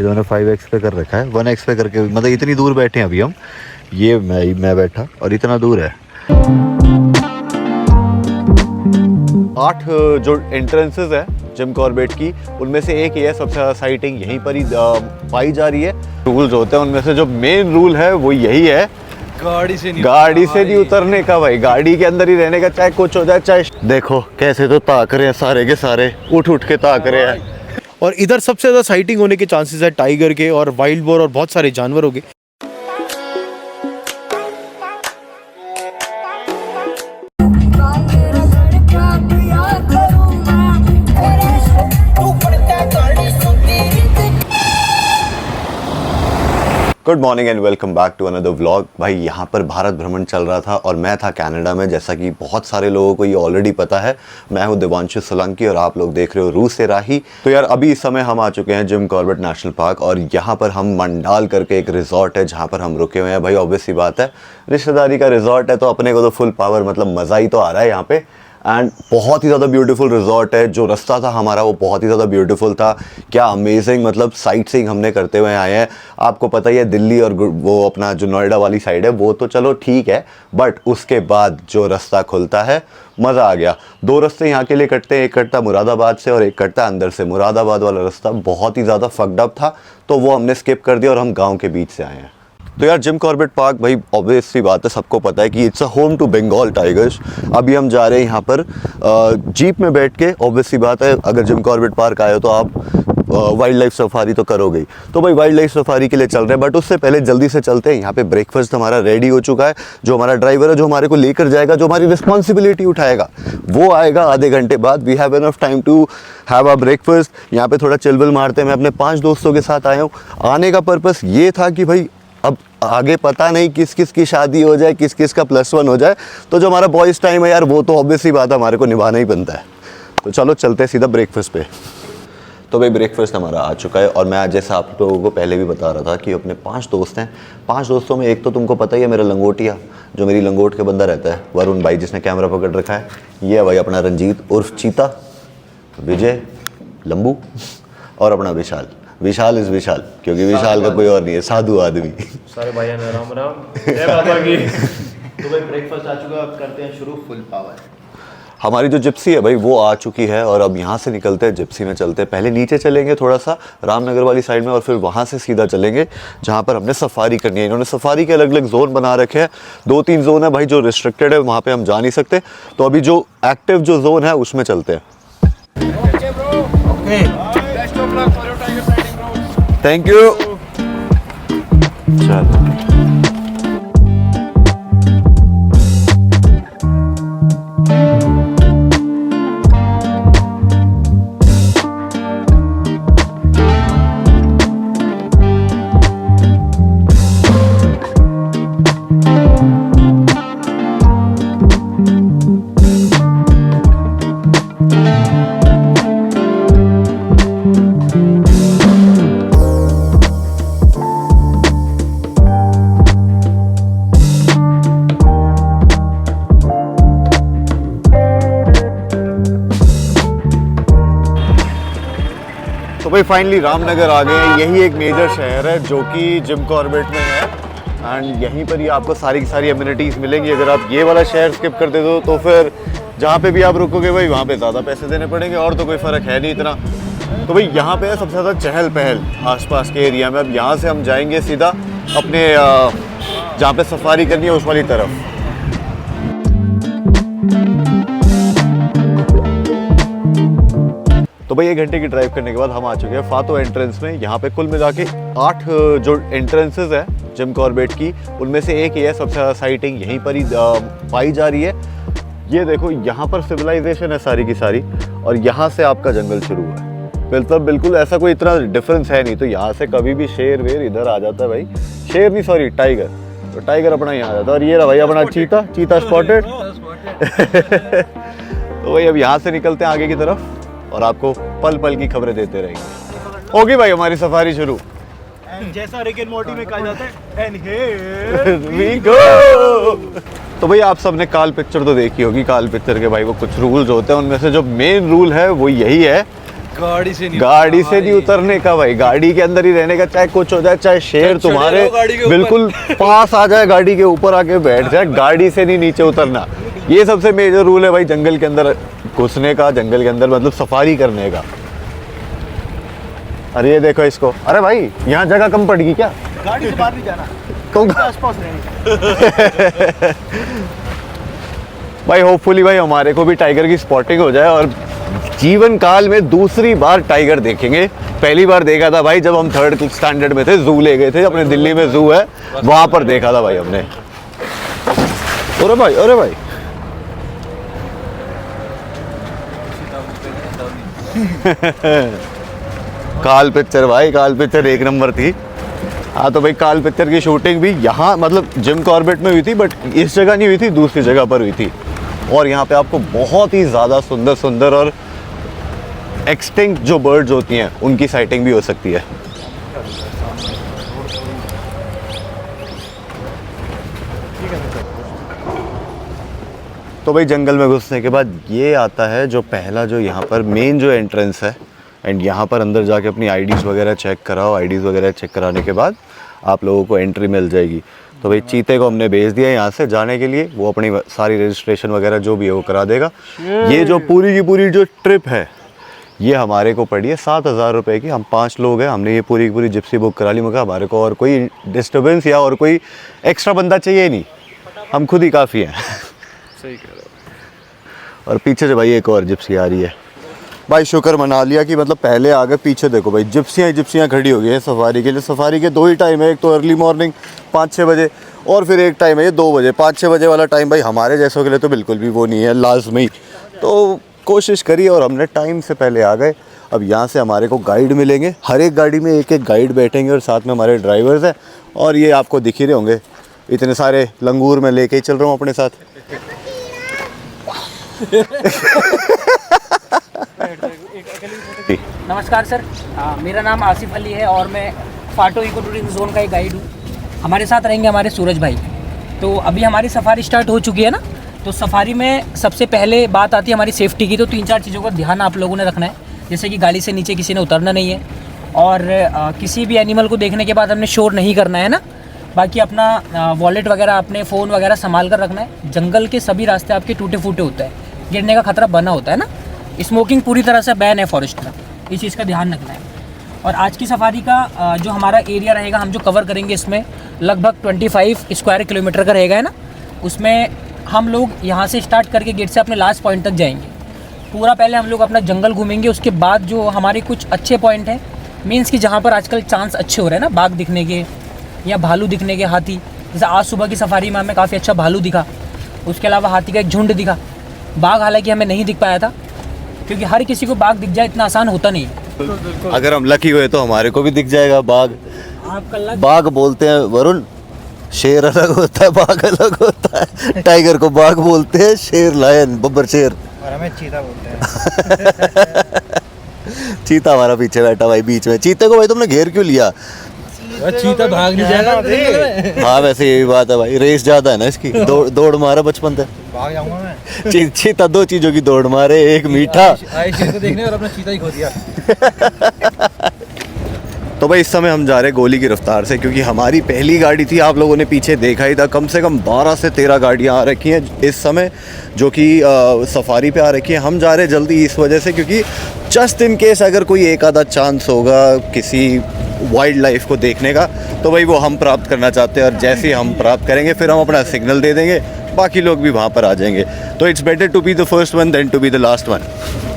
इन्होंने 5x पे कर रखा है, 1x पे करके, मतलब इतनी दूर बैठे हैं अभी हम, ये मैं बैठा और इतना दूर है। 8 जो एंट्रेंसेस है जिम कॉर्बेट की, उनमें से एक ही है सबसे ज़्यादा साइटिंग यहीं पर ही पाई जा रही है। रूल्स होते हैं, उनमें से जो मेन रूल है वो यही है, गाड़ी से नहीं उतरने का भाई, गाड़ी के अंदर ही रहने का, चाहे कुछ हो जाए। चाहे देखो कैसे तो ताक रहे हैं सारे के सारे, उठ के ताक रहे हैं। और इधर सबसे ज़्यादा साइटिंग होने के चांसेस है टाइगर के और वाइल्ड बोर और बहुत सारे जानवरों के। Good morning and welcome back to another vlog. भाई यहाँ पर भारत भ्रमण चल रहा था और मैं था कनाडा में, जैसा कि बहुत सारे लोगों को ये ऑलरेडी पता है। मैं हूँ देवांशु सोलंकी और आप लोग देख रहे हो रूस से राही। तो यार अभी इस समय हम आ चुके हैं जिम कॉर्बेट नेशनल पार्क और यहाँ पर हम मंडाल करके एक रिजॉर्ट है जहाँ पर हम रुके हुए हैं। भाई ऑब्वियस सी बात है, रिश्तेदारी का रिजॉर्ट है तो अपने को तो फुल पावर, मतलब मज़ा ही तो आ रहा है यहाँ पे। एंड बहुत ही ज़्यादा ब्यूटीफुल रिजॉर्ट है। जो रास्ता था हमारा वो बहुत ही ज़्यादा ब्यूटीफुल था। क्या अमेजिंग, मतलब साइट सीइंग हमने करते हुए आए हैं। आपको पता ही है दिल्ली और वो अपना जो नोएडा वाली साइड है वो तो चलो ठीक है, बट उसके बाद जो रास्ता खुलता है मज़ा आ गया। 2 रास्ते यहाँ के लिए कटते हैं, एक कटता मुरादाबाद से और एक कटता अंदर से। मुरादाबाद वाला रास्ता बहुत ही ज़्यादा फक्ड अप था तो वो हमने स्किप कर दिया और हम गाँव के बीच से आए हैं। तो यार जिम कॉर्बेट पार्क, भाई ऑब्वियसली बात है, सबको पता है कि it's a home to Bengal tigers. अभी हम जा रहे हैं यहाँ पर जीप में बैठ के। ऑब्वियसली बात है, अगर जिम कॉर्बेट पार्क आए हो तो आप वाइल्ड लाइफ सफारी तो करोगे ही। तो भाई वाइल्ड लाइफ सफारी के लिए चल रहे हैं, बट उससे पहले जल्दी से चलते हैं। यहाँ पे ब्रेकफास्ट हमारा रेडी हो चुका है। जो हमारा ड्राइवर है, जो हमारे को लेकर जाएगा, जो हमारी रिस्पॉन्सिबिलिटी उठाएगा, वो आएगा आधे घंटे बाद। We have enough time to have a breakfast. यहाँ पे थोड़ा चिलविल मारते हैं। मैं अपने 5 दोस्तों के साथ आया हूँ। आने का पर्पस ये था कि भाई अब आगे पता नहीं किस किस की शादी हो जाए, किस किस का +1 हो जाए, तो जो हमारा बॉयज़ टाइम है यार वो तो ऑब्वियसली बात है हमारे को निभाना ही बनता है। तो चलो चलते हैं सीधा ब्रेकफास्ट पे। तो भाई ब्रेकफास्ट हमारा आ चुका है और मैं आज जैसा आप लोगों को पहले भी बता रहा था कि अपने 5 दोस्त हैं। 5 दोस्तों में एक तो तुमको पता ही है मेरा लंगोटिया, जो मेरी लंगोट के बंदा रहता है, वरुण भाई जिसने कैमरा पकड़ रखा है। ये है भाई अपना रंजीत उर्फ चीता, विजय लंबू और अपना विशाल। विशाल इज विशाल, क्योंकि विशाल का कोई और नहीं है, साधु आदमी। सारे भाइयों ने राम राम, जय माता की। तो भाई ब्रेकफास्ट आ चुका है, अब करते हैं शुरू फुल पावर। हमारी जो जिप्सी है भाई वो आ चुकी है और अब यहाँ से निकलते हैं, जिप्सी में चलते हैं। पहले नीचे चलेंगे थोड़ा सा रामनगर वाली साइड में और फिर वहाँ से सीधा चलेंगे जहाँ पर हमने सफारी करनी है। इन्होंने सफारी के अलग अलग जोन बना रखे हैं। 2-3 जोन है भाई जो रिस्ट्रिक्टेड है, वहाँ पे हम जा नहीं सकते। तो अभी जो एक्टिव जो जोन है उसमें चलते हैं। Thank you. चलो भाई फाइनली रामनगर आ गए हैं। यही एक मेजर शहर है जो कि जिम कॉर्बेट में है एंड यहीं पर ही आपको सारी की सारी एमिनिटीज़ मिलेंगी। अगर आप ये वाला शहर स्किप कर दे दो तो फिर जहाँ पे भी आप रुकोगे भाई वहाँ पे ज़्यादा पैसे देने पड़ेंगे और तो कोई फ़र्क है नहीं इतना। तो भाई यहाँ पे है सबसे ज़्यादा चहल पहल आसपास के एरिया में। अब यहाँ से हम जाएंगे सीधा अपने जहाँ पे सफारी करनी है उस वाली तरफ। तो भाई 1 घंटे की ड्राइव करने के बाद हम आ चुके हैं फातो एंट्रेंस में। यहाँ पे कुल मिला के 8 जो एंट्रेंसेस है जिम कॉर्बेट की, उनमें से एक ही है सबसे ज़्यादा साइटिंग यहीं पर ही पाई जा रही है। ये देखो यहाँ पर सिविलाइजेशन है सारी की सारी और यहाँ से आपका जंगल शुरू है। बिल्कुल ऐसा कोई इतना डिफरेंस है नहीं। तो यहाँ से कभी भी शेर वेर इधर आ जाता है भाई, शेर नहीं सॉरी टाइगर। तो टाइगर अपना यहाँ आ जाता है और ये रहा भाई अपना चीता स्पॉटेड। तो भाई अब यहाँ से निकलते हैं आगे की तरफ और आपको पल पल की खबरें देते रहेंगे। होगी भाई हमारी सफारी शुरू। जैसा रिक एंड मॉर्टी में कहा जाता है, एंड हियर वी गो। तो भाई आप सबने काल पिक्चर तो देखी होगी। काल पिक्चर के भाई वो कुछ रूल्स होते हैं, उनमें से जो मेन रूल है वो यही है गाड़ी से नहीं उतरने का भाई, गाड़ी के अंदर ही रहने का, चाहे कुछ हो जाए, चाहे शेर तुम्हारे बिल्कुल पास आ जाए, गाड़ी के ऊपर आके बैठ जाए, गाड़ी से नहीं नीचे उतरना। ये सबसे मेजर रूल है भाई जंगल के अंदर घुसने का, जंगल के अंदर मतलब सफारी करने का। अरे ये देखो इसको, अरे भाई यहाँ जगह कम पड़ेगी क्या? गाड़ी से बाहर नहीं जाना, आसपास रहने। भाई होपफुली भाई हमारे को भी टाइगर की स्पॉटिंग हो जाए और जीवन काल में दूसरी बार टाइगर देखेंगे। पहली बार देखा था भाई जब हम 3rd स्टैंडर्ड में थे, जू ले गए थे, अपने दिल्ली में जू है, वहां पर देखा था भाई हमने। अरे भाई, अरे भाई काल पिक्चर भाई, काल पिक्चर एक नंबर थी। हाँ तो भाई काल पिक्चर की शूटिंग भी यहाँ मतलब जिम कॉर्बेट में हुई थी, बट इस जगह नहीं हुई थी, दूसरी जगह पर हुई थी। और यहाँ पे आपको बहुत ही ज़्यादा सुंदर सुंदर और एक्सटिंक्ट जो बर्ड्स होती हैं उनकी साइटिंग भी हो सकती है। तो भाई जंगल में घुसने के बाद ये आता है जो पहला जो यहाँ पर मेन जो एंट्रेंस है, एंड यहाँ पर अंदर जाके अपनी आईडीज़ वगैरह चेक कराओ। आईडीज़ वगैरह चेक कराने के बाद आप लोगों को एंट्री मिल जाएगी। तो भाई चीते को हमने भेज दिया यहाँ से जाने के लिए, वो अपनी सारी रजिस्ट्रेशन वगैरह जो भी है वो करा देगा। ये जो पूरी की पूरी जो ट्रिप है ये हमारे को पड़ी है 7,000 रुपये की। हम 5 लोग हैं, हमने ये पूरी की पूरी जिप्सी बुक करा ली। मगर हमारे को और कोई डिस्टर्बेंस या और कोई एक्स्ट्रा बंदा चाहिए नहीं, हम खुद ही काफ़ी हैं। सही कह रहे हो। और पीछे से भाई एक और जिप्सी आ रही है। भाई शुक्र मना लिया कि मतलब पहले आ गए, पीछे देखो भाई जिप्सियाँ खड़ी हो गई हैं सफारी के लिए। सफारी के 2 ही टाइम है, एक तो अर्ली मॉर्निंग 5-6 बजे और फिर एक टाइम है ये 2 बजे। 5-6 बजे वाला टाइम भाई हमारे जैसों के लिए तो बिल्कुल भी वो नहीं है, लाजमी। तो कोशिश करिए और हमने टाइम से पहले आ गए। अब यहाँ से हमारे को गाइड मिलेंगे, हर एक गाड़ी में एक एक गाइड बैठेंगे और साथ में हमारे ड्राइवर्स हैं। और ये आपको दिख ही रहे होंगे, इतने सारे लंगूर मैं लेके ही चल रहा हूँ अपने साथ। नमस्कार सर, मेरा नाम आसिफ अली है और मैं फाटो इको टूरिज्म जोन का एक गाइड हूँ। हमारे साथ रहेंगे हमारे सूरज भाई। तो अभी हमारी सफारी स्टार्ट हो चुकी है ना, तो सफारी में सबसे पहले बात आती है हमारी सेफ्टी की। तो 3-4 चीज़ों का ध्यान आप लोगों ने रखना है, जैसे कि गाड़ी से नीचे किसी ने उतरना नहीं है और किसी भी एनिमल को देखने के बाद हमने शोर नहीं करना है ना। बाकी अपना वॉलेट वगैरह, अपने फ़ोन वगैरह संभाल कर रखना है। जंगल के सभी रास्ते आपके टूटे फूटे होते हैं, गिरने का खतरा बना होता है ना। स्मोकिंग पूरी तरह से बैन है फॉरेस्ट में, इस चीज़ का ध्यान रखना है। और आज की सफारी का जो हमारा एरिया रहेगा, हम जो कवर करेंगे इसमें लगभग 25 स्क्वायर किलोमीटर का रहेगा है ना। उसमें हम लोग यहाँ से स्टार्ट करके गेट से अपने लास्ट पॉइंट तक जाएंगे। पूरा पहले हम लोग अपना जंगल घूमेंगे, उसके बाद जो हमारे कुछ अच्छे पॉइंट हैं, मीन्स कि जहाँ पर आजकल चांस अच्छे हो रहे हैं ना बाघ दिखने के या भालू दिखने के, हाथी। जैसे आज सुबह की सफारी में हमें काफ़ी अच्छा भालू दिखा, उसके अलावा हाथी का एक झुंड दिखा। बाघ हालांकि हमें नहीं दिख पाया था, क्योंकि हर किसी को बाघ दिख जाए इतना आसान होता नहीं। अगर हम लकी हुए तो हमारे को भी दिख जाएगा बाघ। आपका बाघ बोलते हैं वरुण, शेर अलग होता है, बाघ अलग होता है। टाइगर को बाघ बोलते हैं, शेर लायन, बब्बर शेर, और हमें चीता बोलते हैं। चीता हमारा पीछे बैठा भाई बीच में। चीते को भाई तुमने घेर क्यों लिया? चीता भाग नहीं जाएगा। हाँ वैसे यही बात है भाई, रेस ज्यादा है ना इसकी, दौड़ मारा बचपन से। भाग जाऊंगा मैं। चीता 2 चीजों की दौड़ मारे, एक मीठा। शेर को देखने और अपना चीता ही खो दिया। तो भाई इस समय हम जा रहे हैं गोली की रफ्तार से, क्योंकि हमारी पहली गाड़ी थी, आप लोगों ने पीछे देखा ही था। कम से कम 12 से 13 गाड़ियाँ आ रखी हैं इस समय, जो कि सफारी पे आ रखी हैं। हम जा रहे हैं जल्दी इस वजह से, क्योंकि जस्ट इन केस अगर कोई एक आधा चांस होगा किसी वाइल्ड लाइफ को देखने का, तो भाई वो हम प्राप्त करना चाहते हैं। और जैसे ही हम प्राप्त करेंगे फिर हम अपना सिग्नल दे देंगे, बाकी लोग भी वहाँ पर आ जाएंगे। तो it's better to be the first one than to be the last one.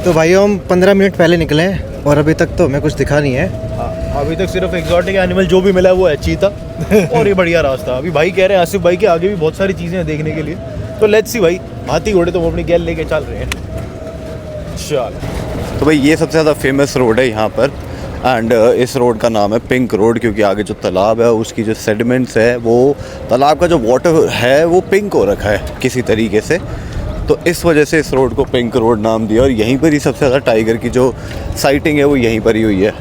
तो भाई हम 15 मिनट पहले निकले हैं और अभी तक तो हमें कुछ दिखा नहीं है। अभी तक सिर्फ एग्जॉटिक एनिमल जो भी मिला है वो है चीता। और ये बढ़िया रास्ता, अभी भाई कह रहे हैं आसिफ भाई के आगे भी बहुत सारी चीज़ें हैं देखने के लिए। तो लेट्स सी भाई, हाथी घोड़े तो हम अपनी गैल लेके चल रहे हैं। चल तो भाई ये सबसे ज़्यादा फेमस रोड है यहाँ पर, एंड इस रोड का नाम है पिंक रोड, क्योंकि आगे जो तालाब है उसकी जो सेडिमेंट्स है, वो तालाब का जो वाटर है वो पिंक हो रखा है किसी तरीके से। तो इस वजह से इस रोड को पिंक रोड नाम दिया। और यहीं पर ही सबसे ज़्यादा टाइगर की जो साइटिंग है वो यहीं पर ही हुई है।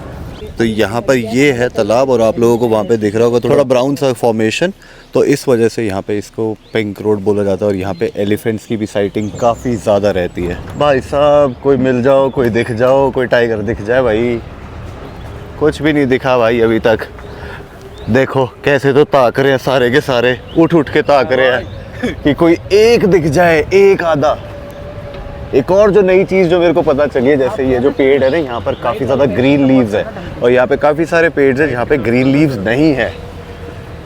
तो यहाँ पर ये है तालाब और आप लोगों को वहाँ पे दिख रहा होगा थोड़ा ब्राउन सा फॉर्मेशन, तो इस वजह से यहाँ पे इसको पिंक रोड बोला जाता है। और यहाँ पे एलिफेंट्स की भी साइटिंग काफ़ी ज़्यादा रहती है। भाई साहब कोई मिल जाओ, कोई दिख जाओ, कोई टाइगर दिख जाए। भाई कुछ भी नहीं दिखा भाई अभी तक। देखो कैसे तो ताक रहे हैं सारे के सारे, उठ उठ के ताक रहे हैं कि कोई एक दिख जाए, एक आधा। एक और जो नई चीज़ जो मेरे को पता चली है, जैसे ये जो पेड़ है ना, यहाँ पर काफ़ी ज़्यादा ग्रीन लीव्स है और यहाँ पे काफ़ी सारे पेड़ हैं जहाँ पे ग्रीन लीव्स नहीं है।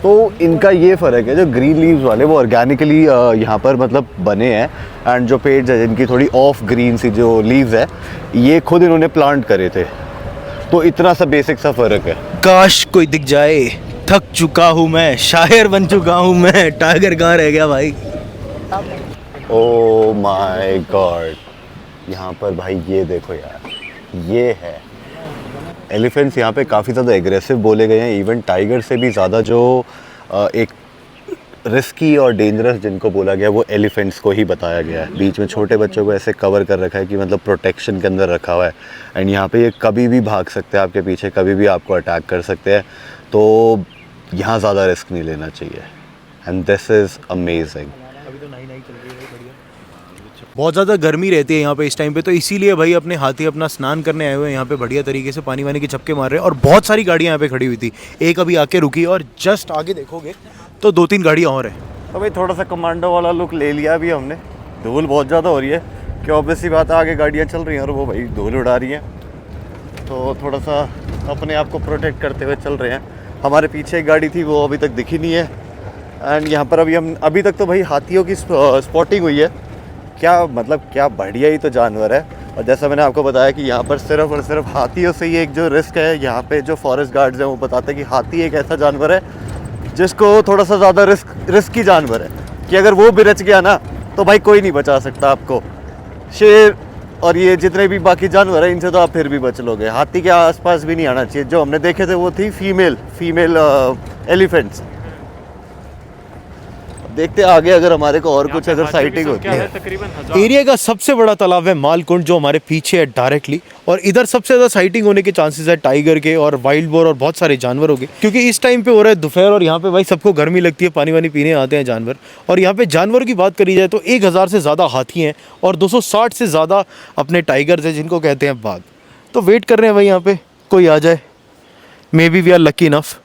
तो इनका ये फ़र्क है, जो ग्रीन लीव्स वाले वो ऑर्गेनिकली यहाँ पर मतलब बने हैं, एंड जो पेड़ है जिनकी थोड़ी ऑफ ग्रीन सी जो लीव्स है, ये खुद इन्होंने प्लांट करे थे। तो इतना सा बेसिक सा फ़र्क है। काश कोई दिख जाए, थक चुका हूँ मैं, शायर बन चुका हूँ मैं, टाइगर कहाँ रह गया भाई। ओह माय गॉड, यहाँ पर भाई ये देखो यार, ये है एलिफेंट्स। यहाँ पे काफ़ी ज़्यादा एग्रेसिव बोले गए हैं, इवन टाइगर से भी ज़्यादा जो एक रिस्की और डेंजरस जिनको बोला गया वो एलिफेंट्स को ही बताया गया है। बीच में छोटे बच्चों को ऐसे कवर कर रखा है कि मतलब प्रोटेक्शन के अंदर रखा हुआ है, एंड यहाँ पे ये कभी भी भाग सकते हैं आपके पीछे, कभी भी आपको अटैक कर सकते हैं। तो यहाँ ज़्यादा रिस्क नहीं लेना चाहिए, एंड दिस इज़ अमेजिंग। बहुत ज़्यादा गर्मी रहती है यहाँ पे इस टाइम पे, तो इसीलिए भाई अपने हाथी अपना स्नान करने आए हुए हैं यहाँ पे, बढ़िया तरीके से पानी वानी के झपके मार रहे हैं। और बहुत सारी गाड़ियाँ यहाँ पे खड़ी हुई थी, एक अभी आके रुकी और जस्ट आगे देखोगे तो 2-3 गाड़ियाँ और हैं। तो भाई थोड़ा सा कमांडो वाला लुक ले लिया अभी हमने। धूल बहुत ज़्यादा हो रही है कि ऑब्वियस सी बात है, आगे गाड़ियाँ चल रही हैं और वो भाई धूल उड़ा रही हैं, तो थोड़ा सा अपने आप को प्रोटेक्ट करते हुए चल रहे हैं। हमारे पीछे एक गाड़ी थी वो अभी तक दिखी नहीं है, एंड यहाँ पर अभी तक तो भाई हाथियों की स्पॉटिंग हुई है। क्या मतलब क्या बढ़िया ही तो जानवर है। और जैसा मैंने आपको बताया कि यहाँ पर सिर्फ और सिर्फ हाथियों से ही एक जो रिस्क है, यहाँ पे जो फॉरेस्ट गार्ड्स हैं वो बताते हैं कि हाथी एक ऐसा जानवर है जिसको थोड़ा सा ज़्यादा रिस्की जानवर है, कि अगर वो भी रच गया ना तो भाई कोई नहीं बचा सकता आपको। शेर और ये जितने भी बाकी जानवर हैं इनसे तो आप फिर भी बच लोगे, हाथी के आसपास भी नहीं आना चाहिए। जो हमने देखे थे वो थी फीमेल एलिफेंट्स। देखते आगे अगर हमारे को और कुछ अगर साइटिंग होती है। एरिया का सबसे बड़ा तालाब है मालकुंड, जो हमारे पीछे है डायरेक्टली, और इधर सबसे ज़्यादा साइटिंग होने के चांसेस है टाइगर के और वाइल्ड बोर और बहुत सारे जानवरों के, क्योंकि इस टाइम पे हो रहा है दोपहर और यहाँ पे भाई सबको गर्मी लगती है, पानी वानी पीने आते हैं जानवर। और यहाँ पे जानवर की बात करी जाए तो 1000 से ज़्यादा हाथी हैं और 260 से ज़्यादा अपने टाइगर्स हैं जिनको कहते हैं बाघ। तो वेट कर रहे हैं भाई यहाँ पे कोई आ जाए, maybe we are lucky enough.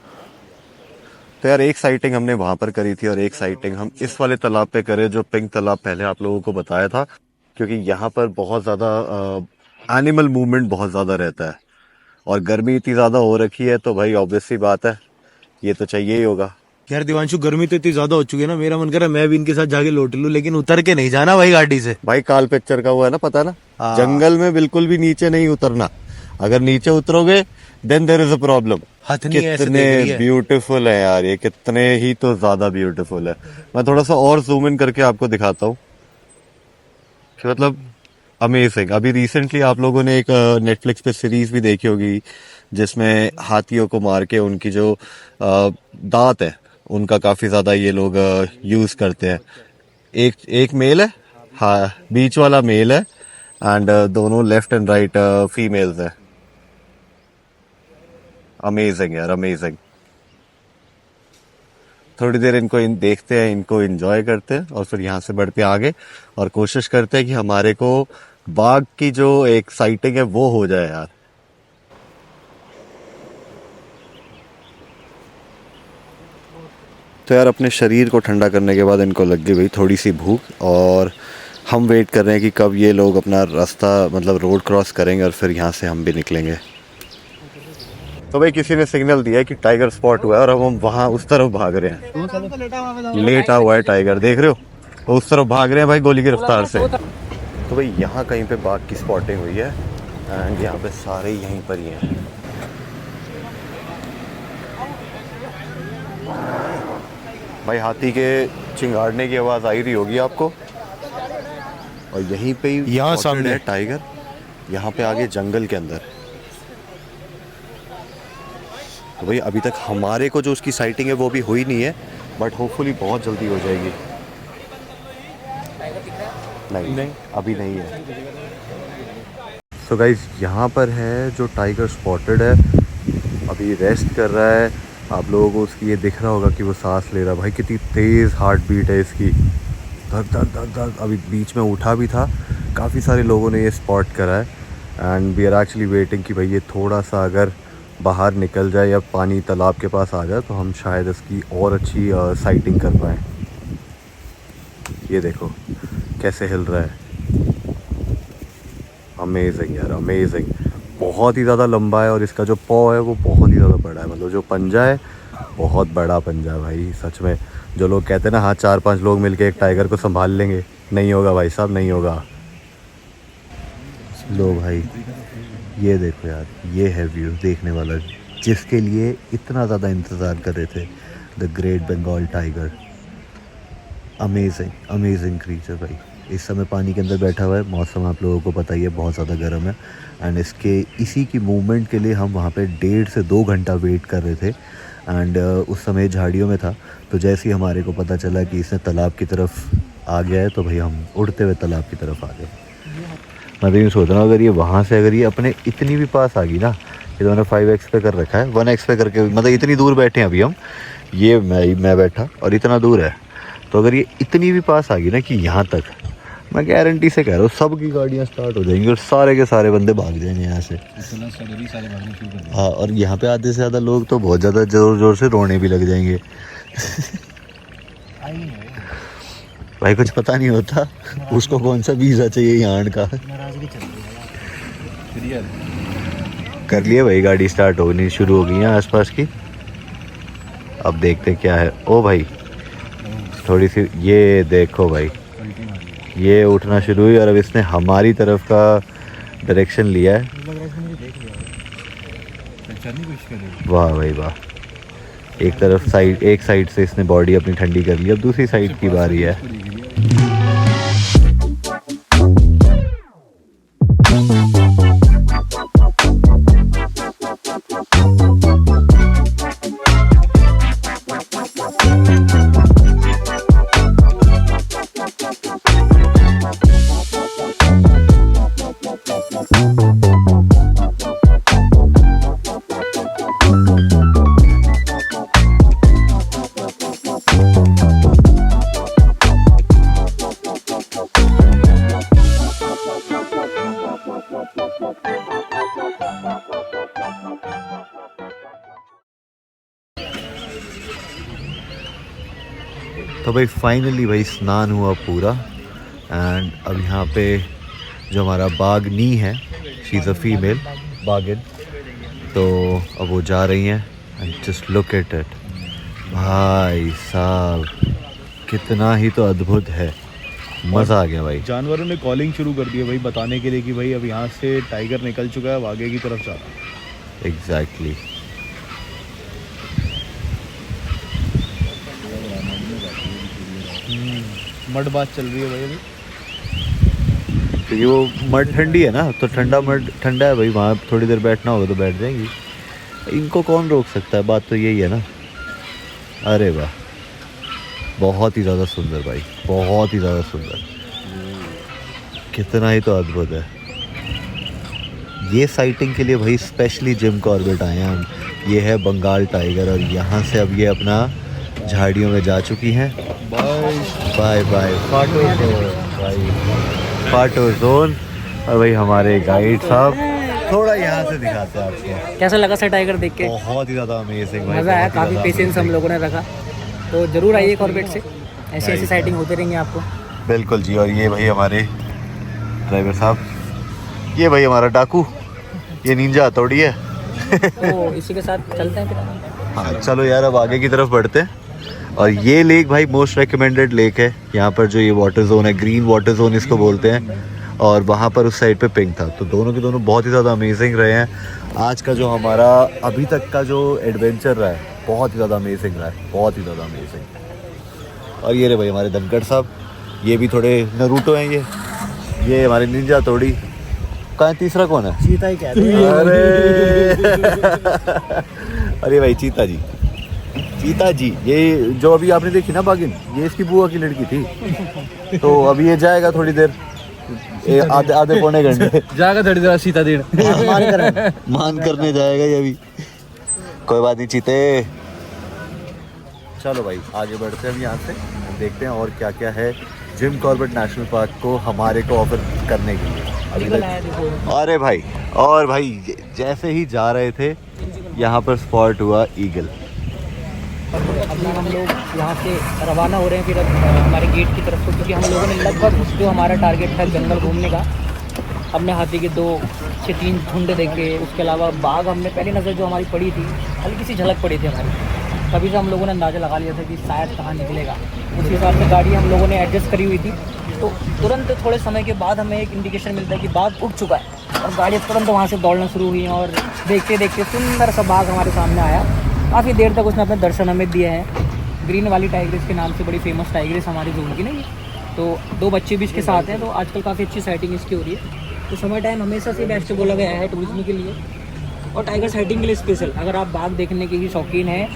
तो यार एक साइटिंग हमने वहाँ पर करी थी और एक साइटिंग हम इस वाले तालाब पे करे, जो पिंक तालाब पहले आप लोगों को बताया था, क्योंकि यहाँ पर बहुत ज़्यादा एनिमल मूवमेंट बहुत ज़्यादा रहता है और गर्मी इतनी ज़्यादा हो रखी है, तो भाई ऑब्वियस सी बात है ये तो चाहिए ही होगा। यार दिवांशु, गर्मी तो इतनी ज़्यादा हो चुकी है ना, मेरा मन कर रहा है मैं भी इनके साथ जाके लौट लूँ, लेकिन उतर के नहीं जाना भाई गाड़ी से। भाई काल पिक्चर का हुआ है ना, पता है ना, जंगल में बिल्कुल भी नीचे नहीं उतरना। अगर नीचे उतरोगे then there is a problem. कितने ब्यूटीफुल है यार ये, कितने ही तो ज्यादा ब्यूटीफुल है। मैं थोड़ा सा और जूम इन करके आपको दिखाता हूँ कि मतलब अमेजिंग। अभी रिसेंटली आप लोगों ने एक नेटफ्लिक्स पे सीरीज भी देखी होगी जिसमें हाथियों को मार के उनकी जो दांत है उनका काफी ज्यादा ये लोग यूज करते हैं। एक मेल है, हाँ बीच वाला मेल है, एंड दोनों लेफ्ट एंड राइट फीमेल्स है। अमेजिंग यार, अमेजिंग। थोड़ी देर इनको देखते हैं, इनको एंजॉय करते हैं और फिर यहाँ से बढ़ते आगे और कोशिश करते हैं कि हमारे को बाघ की जो एक साइटिंग है वो हो जाए यार। तो यार अपने शरीर को ठंडा करने के बाद इनको लग गई भाई थोड़ी सी भूख, और हम वेट कर रहे हैं कि कब ये लोग अपना रास्ता मतलब रोड क्रॉस करेंगे और फिर यहाँ से हम भी निकलेंगे। तो भाई किसी ने सिग्नल दिया है कि टाइगर स्पॉट हुआ है और अब हम वहाँ उस तरफ भाग रहे हैं। लेटा हुआ है टाइगर, देख रहे हो, तो उस तरफ भाग रहे हैं भाई गोली की रफ्तार से। तो भाई यहाँ कहीं पे बाघ की स्पॉटिंग हुई है एंड यहाँ पे सारे यहीं पर ही हैं। भाई हाथी के चिंगाड़ने की आवाज़ आई रही होगी आपको, और यहीं पे ही यहाँ सामने है टाइगर, यहाँ पे आगे जंगल के अंदर। तो भाई अभी तक हमारे को जो उसकी साइटिंग है वो भी हुई नहीं है, बट होपफुली बहुत जल्दी हो जाएगी। नहीं अभी नहीं है। सो गाइस यहाँ पर है जो टाइगर स्पॉटेड है अभी रेस्ट कर रहा है। आप लोगों को उसकी ये दिख रहा होगा कि वो सांस ले रहा है। भाई कितनी तेज़ हार्ट बीट है इसकी, धक धक धक धक। अभी बीच में उठा भी था, काफ़ी सारे लोगों ने ये स्पॉट करा है and we are actually waiting कि भाई ये थोड़ा सा अगर बाहर निकल जाए या पानी तालाब के पास आ जाए तो हम शायद इसकी और अच्छी साइटिंग कर पाएँ। ये देखो कैसे हिल रहा है, अमेजिंग यार अमेजिंग। बहुत ही ज़्यादा लंबा है और इसका जो पॉ है वो बहुत ही ज़्यादा बड़ा है, मतलब जो पंजा है बहुत बड़ा पंजा है भाई सच में। जो लोग कहते हैं ना हाँ 4-5 लोग मिलके एक टाइगर को संभाल लेंगे, नहीं होगा भाई साहब, नहीं होगा। लो भाई ये देखो यार, ये है व्यू देखने वाला जिसके लिए इतना ज़्यादा इंतज़ार कर रहे थे, the great Bengal tiger. Amazing amazing creature भाई। इस समय पानी के अंदर बैठा हुआ है, मौसम आप लोगों को पता ही है बहुत ज़्यादा गर्म है एंड इसी की मूवमेंट के लिए हम वहाँ पे 1.5 से 2 घंटा वेट कर रहे थे एंड उस समय झाड़ियों में था। तो जैसे ही हमारे को पता चला कि इसने तालाब की तरफ आ गया है तो भाई हम उड़ते हुए तालाब की तरफ आ गए। मैं तो यूँ सोच रहा हूँ अगर ये वहाँ से अगर ये अपने इतनी भी पास आ गई ना, ये तो मैंने 5x पे कर रखा है, 1x पे करके मतलब इतनी दूर बैठे हैं अभी हम, ये मैं बैठा और इतना दूर है, तो अगर ये इतनी भी पास आ गई ना कि यहाँ तक, मैं गारंटी से कह रहा हूँ सब की गाड़ियाँ स्टार्ट हो जाएंगी और सारे के सारे बंदे भाग जाएंगे यहाँ से। हाँ, और यहाँ पे आधे से ज़्यादा लोग तो बहुत ज़्यादा ज़ोर ज़ोर से रोने भी लग जाएंगे। भाई कुछ पता नहीं होता उसको कौन सा वीज़ा चाहिए यहाँ का। कर लिए भाई, गाड़ी स्टार्ट होनी शुरू हो गई है आसपास की। अब देखते क्या है। ओ भाई थोड़ी सी ये देखो भाई, ये उठना शुरू हुई और अब इसने हमारी तरफ का डायरेक्शन लिया है। वाह भाई वाह, एक साइड से इसने बॉडी अपनी ठंडी कर ली, अब दूसरी साइड की बारी है। तो भाई फाइनली भाई स्नान हुआ पूरा एंड अब यहाँ पे जो हमारा बागनी है, शी इज़ अ फीमेल बागिन, तो अब वो जा रही हैं and just look at it भाई साहब, कितना ही तो अद्भुत है, मज़ा आ गया भाई। जानवरों ने कॉलिंग शुरू कर दी है भाई बताने के लिए कि भाई अब यहाँ से टाइगर निकल चुका है, अब आगे की तरफ जा रहा है। एग्जैक्टली। मड बात चल रही है भाई अभी, क्योंकि वो मड ठंडी है ना, तो मड ठंडा है भाई, वहाँ थोड़ी देर बैठना होगा तो बैठ जाएंगी। इनको कौन रोक सकता है, बात तो यही है ना। अरे वाह, बहुत ही ज़्यादा सुंदर भाई, बहुत ही ज़्यादा सुंदर, कितना ही तो अद्भुत है। ये साइटिंग के लिए भाई स्पेशली जिम कॉर्बेट आए हैं हम। ये है बंगाल टाइगर और यहाँ से अब ये अपना झाड़ियों में जा चुकी हैं। बाय बाय फाटो जोन भाई, फाटो जोन। और भाई हमारे गाइड साहब थोड़ा यहाँ से दिखाते हैं आपको कैसा लगा सर टाइगर देख के? बहुत ही ज़्यादा अमेजिंग भाई, मज़ा आया, बहुत ही काफ़ी ज़्यादा पेशेंस हम लोगों ने रखा, तो ज़रूर आइए कॉर्बेट से, ऐसी साइटिंग होती रहेंगी आपको। बिल्कुल जी। और ये भाई हमारे ड्राइवर साहब, ये भाई हमारा डाकू, ये निंजा हथौड़ी है। तो इसी के साथ चलते हैं फिर। हाँ चलो यार, अब आगे की तरफ बढ़ते हैं। और ये लेक भाई मोस्ट रिकमेंडेड लेक है यहाँ पर, जो ये वाटर जोन है, ग्रीन वाटर जोन इसको बोलते हैं, और वहाँ पर उस साइड पे पिंक था, तो दोनों के दोनों बहुत ही ज़्यादा अमेजिंग रहे हैं। आज का जो हमारा अभी तक का जो एडवेंचर रहा है बहुत ही ज़्यादा अमेजिंग रहा है, बहुत ही ज़्यादा अमेजिंग। और ये रहे भाई हमारे धनखड़ साहब, ये भी थोड़े नरूटो हैं, ये हमारे निंजा हथौड़ी। कहाँ तीसरा कौन है? चीता ही कहते हैं। अरे भाई चीता जी, चीता जी, ये जो अभी आपने देखी ना बागिन, ये इसकी बुआ की लड़की थी। तो अभी ये जाएगा थोड़ी देर, आधे पौने घंटे जाएगा थोड़ी देर, सीता देर मान करने जाएगा ये अभी। कोई बात नहीं चीते। चलो भाई आगे बढ़ते हैं हम यहाँ से, देखते हैं और क्या क्या है जिम कॉर्बेट नेशनल पार्क को हमारे को ऑफर करने के लिए अभी तक। अरे भाई और भाई जैसे ही जा रहे थे यहाँ पर स्पॉट हुआ ईगल। अभी हम लोग यहाँ से रवाना हो रहे हैं फिर अब हमारे गेट की तरफ से, क्योंकि हम लोगों ने लगभग जो हमारा टारगेट था जंगल घूमने का, हमने हाथी के 2 से 3 झुंड देखे। उसके अलावा बाघ हमने पहली नज़र जो हमारी पड़ी थी, हल्की सी झलक पड़ी थी हमारी, तभी से हम लोगों ने अंदाज़ा लगा लिया था कि शायद कहाँ निकलेगा। उस हिसाब से गाड़ी हम लोगों ने एडजस्ट करी हुई थी, तो तुरंत थोड़े समय के बाद हमें एक इंडिकेशन मिलता है कि बाघ उठ चुका है, और गाड़ी तुरंत वहाँ से दौड़ना शुरू हुई। और देखते देखते सुंदर सा बाघ हमारे सामने आया। काफ़ी देर तक उसने अपने दर्शन हमें दिए हैं। ग्रीन वाली टाइग्रेस के नाम से बड़ी फेमस टाइग्रेस हमारी जोन की नहीं, तो 2 बच्चे भी इसके साथ हैं, तो आजकल काफ़ी अच्छी साइटिंग इसकी हो रही है। तो समय टाइम हमेशा से बेस्ट बोला गया है टूरिज्म के लिए और टाइगर साइटिंग के लिए स्पेशल। अगर आप बाघ देखने के ही शौकीन हैं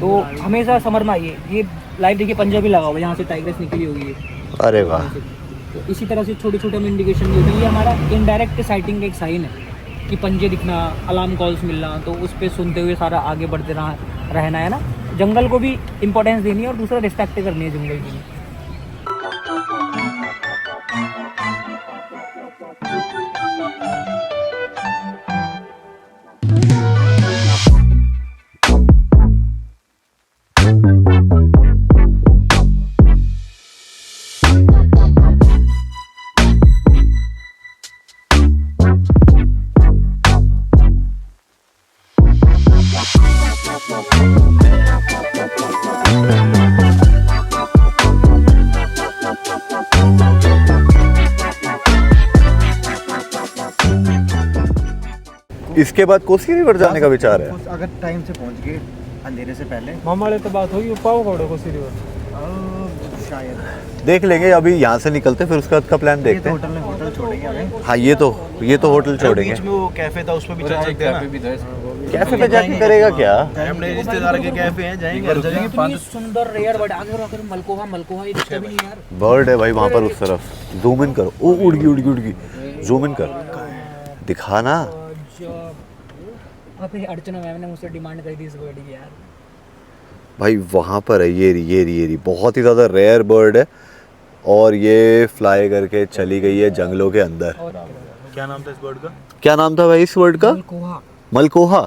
तो हमेशा समर में आइए। ये लाइव देखिए पंजा भी लगा हुआ है, यहाँ से टाइग्रेस निकली होगी। अरे वाह। तो इसी तरह से छोटे छोटे हमें इंडिकेशन मिलते हैं। ये हमारा इनडायरेक्ट साइटिंग का एक साइन है कि पंजे दिखना, अलार्म कॉल्स मिलना, तो उस पर सुनते हुए सारा आगे बढ़ते रहना है ना। जंगल को भी इम्पोर्टेंस देनी है और दूसरा रिस्पेक्ट करनी है जंगल की। इसके बाद कोसी रिवर जाने का विचार है। अगर टाइम से पहुंच गए अंधेरे से पहले मामाले तो बात होगी पाओ कोड़े को सीधी शायद देख लेंगे, अभी यहाँ से निकलते फिर उसके बाद का प्लान देखते हैं। होटल छोड़ेंगे हमें। हाँ ये तो होटल छोड़ेंगे। बीच में वो कैफे था, उस पर भी चल सकते हैं ना। कैफे पे जाके करेगा क्या? अपने रिश्तेदार के कैफे हैं, जाएंगे हर जगह। इतनी सुंदर रेयर बर्ड आगे आकर मलकोहा ये दिखता भी नहीं यार। बर्ड है भाई वहाँ पर उस तरफ। जूम इन करो। ओ उड़ गई। जूम इन कर, दिखा ना। फिर अर्चना मैम ने मुझसे डिमांड करी थी इस बर्ड की यार। भाई वहाँ पर है ये रही बहुत ही ज़्यादा रेयर बर्ड है और ये फ्लाई करके चली गई है जंगलों के अंदर। क्या नाम था इस बर्ड का? क्या नाम था भाई इस बर्ड का? मलकोहा।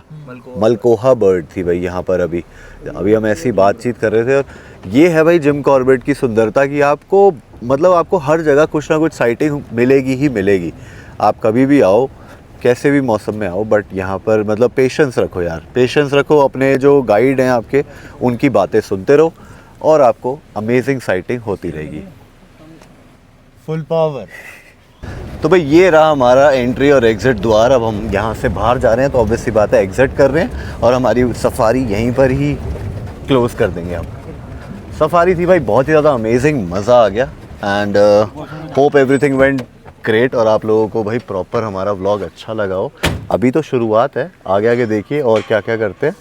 मलकोहा बर्ड थी भाई यहाँ पर। अभी हम ऐसी बातचीत कर रहे थे और ये है भाई जिम कॉर्बेट की सुंदरता की आपको हर जगह कुछ ना कुछ साइटिंग मिलेगी ही मिलेगी। आप कभी भी आओ, कैसे भी मौसम में आओ, बट यहाँ पर पेशेंस रखो यार, पेशेंस रखो। अपने जो गाइड हैं आपके उनकी बातें सुनते रहो और आपको अमेजिंग साइटिंग होती रहेगी। Full power. तो भाई ये रहा हमारा एंट्री और एग्ज़िट द्वार। अब हम यहाँ से बाहर जा रहे हैं तो ऑब्वियस सी बात है एग्ज़िट कर रहे हैं और हमारी सफारी यहीं पर ही क्लोज़ कर देंगे हम। सफारी थी भाई बहुत ही ज़्यादा अमेजिंग, मज़ा आ गया and hope everything went great और आप लोगों को भाई प्रॉपर हमारा व्लॉग अच्छा लगा हो। अभी तो शुरुआत है, आगे देखिए और क्या क्या करते हैं।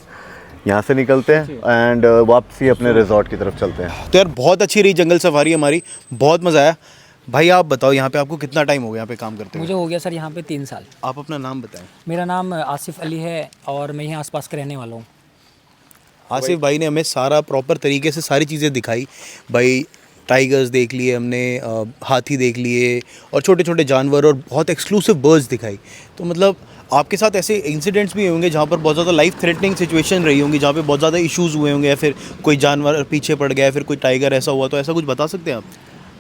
यहाँ से निकलते हैं एंड वापसी अपने रिजॉर्ट की तरफ चलते हैं। तो यार बहुत अच्छी रही जंगल सफारी हमारी, बहुत मज़ा आया। भाई आप बताओ यहाँ पे आपको कितना टाइम हो गया यहाँ पे काम करते हुए? मुझे हो गया सर यहाँ पे 3 साल। आप अपना नाम बताएं। मेरा नाम आसिफ अली है और मैं यहाँ आसपास का रहने वाला हूँ। आसिफ भाई ने हमें सारा प्रॉपर तरीके से सारी चीज़ें दिखाई भाई। टाइगर्स देख लिए हमने, हाथी देख लिए और छोटे छोटे जानवर और बहुत एक्सक्लूसिव बर्ड्स दिखाई। तो आपके साथ ऐसे इंसिडेंट्स भी होंगे जहाँ पर बहुत ज़्यादा लाइफ थ्रेटनिंग सिचुएशन रही होंगी, जहाँ पे बहुत ज़्यादा इश्यूज़ हुए होंगे या फिर कोई जानवर पीछे पड़ गया, फिर कोई टाइगर ऐसा हुआ, तो ऐसा कुछ बता सकते हैं आप?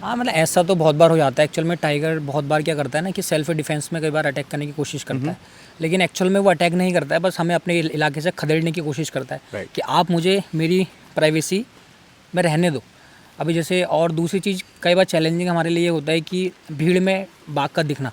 हाँ ऐसा तो बहुत बार हो जाता है। एक्चुअल में टाइगर बहुत बार क्या करता है ना कि सेल्फ डिफेंस में कई बार अटैक करने की कोशिश करता है, लेकिन एक्चुअल में वो अटैक नहीं करता है, बस हमें अपने इलाके से खदेड़ने की कोशिश करता है कि आप मुझे मेरी प्राइवेसी में रहने दो। अभी जैसे और दूसरी चीज़ कई बार चैलेंजिंग हमारे लिए होता है कि भीड़ में बाघ का दिखना,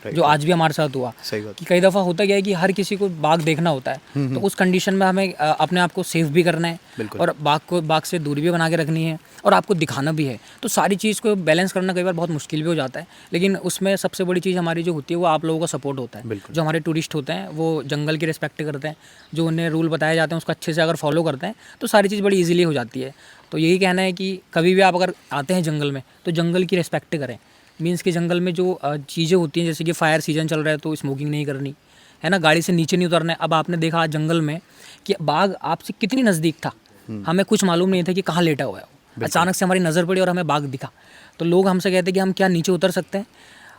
जो आज भी हमारे साथ हुआ कि कई दफ़ा होता क्या है कि हर किसी को बाघ देखना होता है, तो उस कंडीशन में हमें अपने आप को सेफ भी करना है और बाघ से दूरी भी बना के रखनी है और आपको दिखाना भी है। तो सारी चीज़ को बैलेंस करना कई बार बहुत मुश्किल भी हो जाता है, लेकिन उसमें सबसे बड़ी चीज़ हमारी जो होती है वो आप लोगों का सपोर्ट होता है। जो हमारे टूरिस्ट होते हैं वो जंगल की रिस्पेक्ट करते हैं, जो उन्हें रूल बताए जाते हैं उसको अच्छे से अगर फॉलो करते हैं तो सारी चीज़ बड़ी ईजिली हो जाती है। तो यही कहना है कि कभी भी आप अगर आते हैं जंगल में तो जंगल की रिस्पेक्ट करें। मीन्स कि जंगल में जो चीज़ें होती हैं, जैसे कि फायर सीजन चल रहा है तो स्मोकिंग नहीं करनी, है ना, गाड़ी से नीचे नहीं उतरना है। अब आपने देखा आज जंगल में कि बाघ आपसे कितनी नज़दीक था, हमें कुछ मालूम नहीं था कि कहाँ लेटा हुआ है वो। अचानक से हमारी नज़र पड़ी और हमें बाघ दिखा। तो लोग हमसे कहते हैं कि हम क्या नीचे उतर सकते हैं,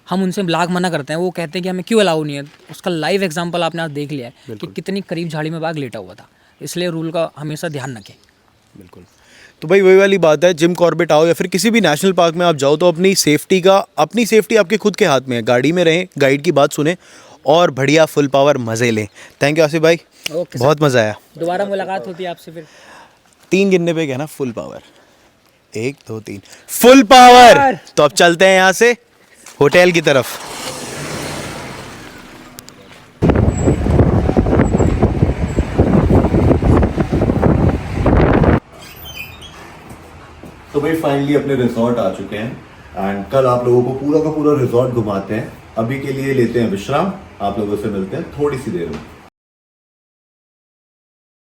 हम उनसे लाख मना करते हैं, वो कहते हैं कि हमें क्यों अलाउ नहीं है। उसका लाइव एग्जांपल आपने आज देख लिया है कि कितनी करीब झाड़ी में बाघ लेटा हुआ था। इसलिए रूल का हमेशा ध्यान रखें। बिल्कुल। तो भाई वही वाली बात है, जिम कॉर्बेट आओ या फिर किसी भी नेशनल पार्क में आप जाओ तो अपनी सेफ्टी आपके खुद के हाथ में है। गाड़ी में रहें, गाइड की बात सुने और बढ़िया फुल पावर मज़े लें। थैंक यू आसिफ भाई, ओके, बहुत मज़ा आया। दोबारा मुलाकात होती है आपसे फिर। 3 गिनने पे कहना फुल पावर, 1 2 3 फुल पावर। तो अब चलते हैं यहाँ से होटल की तरफ। तो भाई फाइनली अपने रिजॉर्ट आ चुके हैं एंड कल आप लोगों को पूरा का पूरा रिजॉर्ट घुमाते हैं। अभी के लिए लेते हैं विश्राम, आप लोगों से मिलते हैं थोड़ी सी देर में।